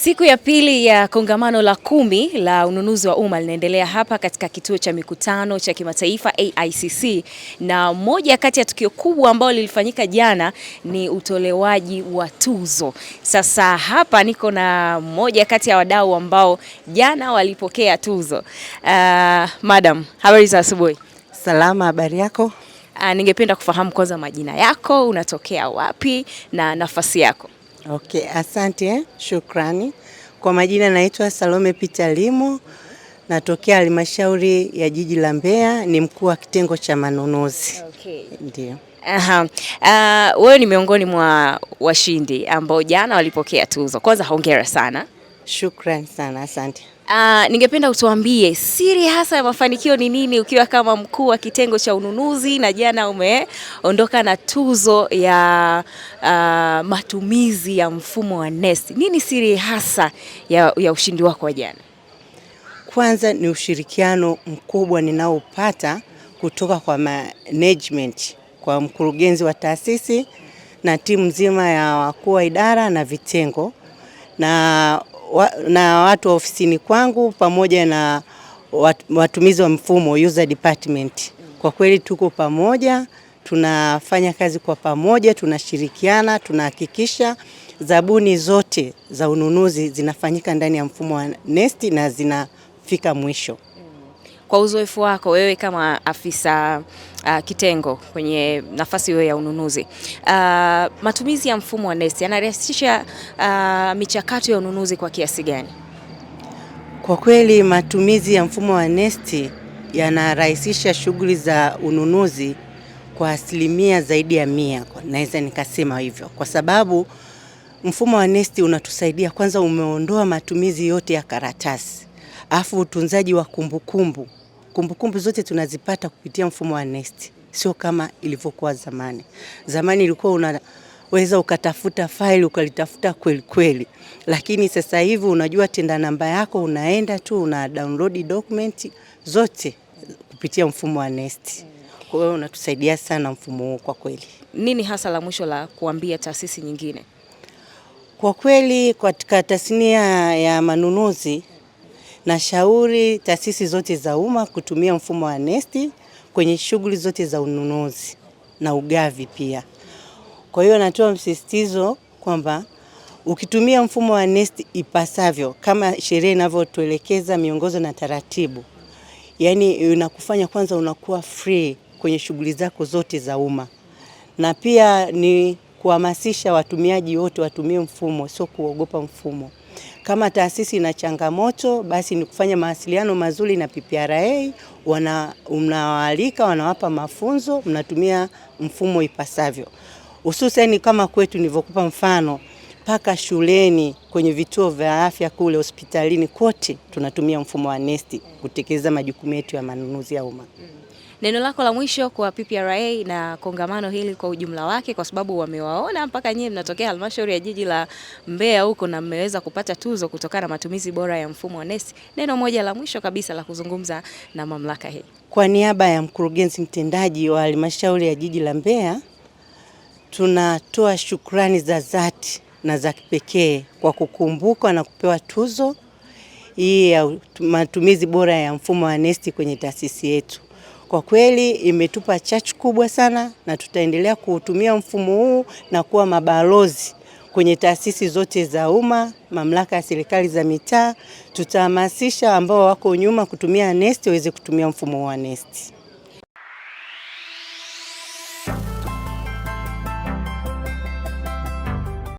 Siku ya pili ya kongamano la 10 la ununuzi wa umma linaendelea hapa katika kituo cha mikutano cha kimataifa AICC, na moja kati ya tukio kubwa ambalo lilifanyika jana ni utolewaji wa tuzo. Sasa hapa niko na moja kati ya wadau ambao jana walipokea tuzo. Madam, habari za asubuhi? Salama, habari yako? Ningependa kufahamu kwanza majina yako, unatokea wapi na nafasi yako? Okay, asante, shukrani. Kwa majina naitwa Salome Peter Limo, natokea halmashauri ya jiji la Mbeya, ni mkuu wa kitengo cha manunuzi. Okay. Ndio. Wewe ni miongoni mwa washindi ambao jana walipokea tuzo. Kwanza hongera sana. Shukrani sana, asante. Ningependa utuambie siri hasa ya mafanikio ni nini ukiwa kama mkuu wa kitengo cha ununuzi na jana umeondoka na tuzo ya matumizi ya mfumo wa NeST. Nini siri hasa ya ushindi wako wa jana? Kwanza ni ushirikiano mkubwa ninaopata kutoka kwa management, kwa mkurugenzi wa taasisi na timu nzima ya wakuu wa idara na vitengo na watu wa ofisini kwangu pamoja na watumizi wa mfumo user department. Kwa kweli tuko pamoja, tunafanya kazi kwa pamoja, tunashirikiana, tunahakikisha zabuni zote za ununuzi zinafanyika ndani ya mfumo wa NeST na zinafika mwisho. Kwa uzoefu wako wewe kama afisa kitengo kwenye nafasi hiyo ya ununuzi, matumizi ya mfumo wa NeST yanarahisisha michakato ya ununuzi kwa kiasi gani? Kwa kweli matumizi ya mfumo wa NeST yanarahisisha shughuli za ununuzi kwa asilimia zaidi ya 100, naweza nikasema hivyo, kwa sababu mfumo wa NeST unatusaidia. Kwanza umeondoa matumizi yote ya karatasi, afu utunzaji wa kumbukumbu zote tunazipata kupitia mfumo wa NeST, sio kama ilivyokuwa zamani. Zamani ilikuwa unaweza ukatafuta faili ukalitafuta kweli kweli, lakini sasa hivi unajua tenda namba yako, unaenda tu una download document zote kupitia mfumo wa NeST. Kwa hiyo unatusaidia sana mfumo huu kwa kweli. Nini hasa la mwisho la kuambia taasisi nyingine? Kwa kweli katika tasnia ya manunuzi na shauri taasisi zote za umma kutumia mfumo wa NeST kwenye shughuli zote za ununuzi na ugavi pia. Kwa hiyo natoa msisitizo kwamba ukitumia mfumo wa NeST ipasavyo kama sheria inavyotuelekeza, miongozo na taratibu, yani unakufanya kwanza unakuwa free kwenye shughuli zako zote za umma. Na pia ni kuhamasisha watumiaji wote watumie mfumo, sio kuogopa mfumo. Kama taasisi ina changamoto, basi ni kufanya mawasiliano mazuri na PPRA, mnawaalika, wanawapa mafunzo, mnatumia mfumo ipasavyo. Hususan kama kwetu nilivyokupa mfano, paka shuleni, kwenye vituo vya afya kule, hospitalini, kote tunatumia mfumo wa NeST kutekeleza majukumu yetu ya manunuzi ya umma. Neno lako la mwisho kwa PPRA na kongamano hili kwa ujumla wake, kwa sababu wamewaona mpaka nyinyi mnatokea halmashauri ya jiji la Mbeya huko na mmeweza kupata tuzo kutokana na matumizi bora ya mfumo wa NeST. Neno moja la mwisho kabisa la kuzungumza na mamlaka hii. Kwa niaba ya mkurugenzi mtendaji wa halmashauri ya jiji la Mbeya, tunatoa shukrani za dhati na za kipekee kwa kukumbuka na kupewa tuzo hii ya matumizi bora ya mfumo wa NeST kwenye taasisi yetu. Kwa kweli imetupa chachu kubwa sana, na tutaendelea kuutumia mfumo huu na kuwa mabalozi kwenye taasisi zote za umma, mamlaka ya serikali za mitaa. Tutahamasisha ambao wako nyuma kutumia NeST waweze kutumia mfumo wa NeST.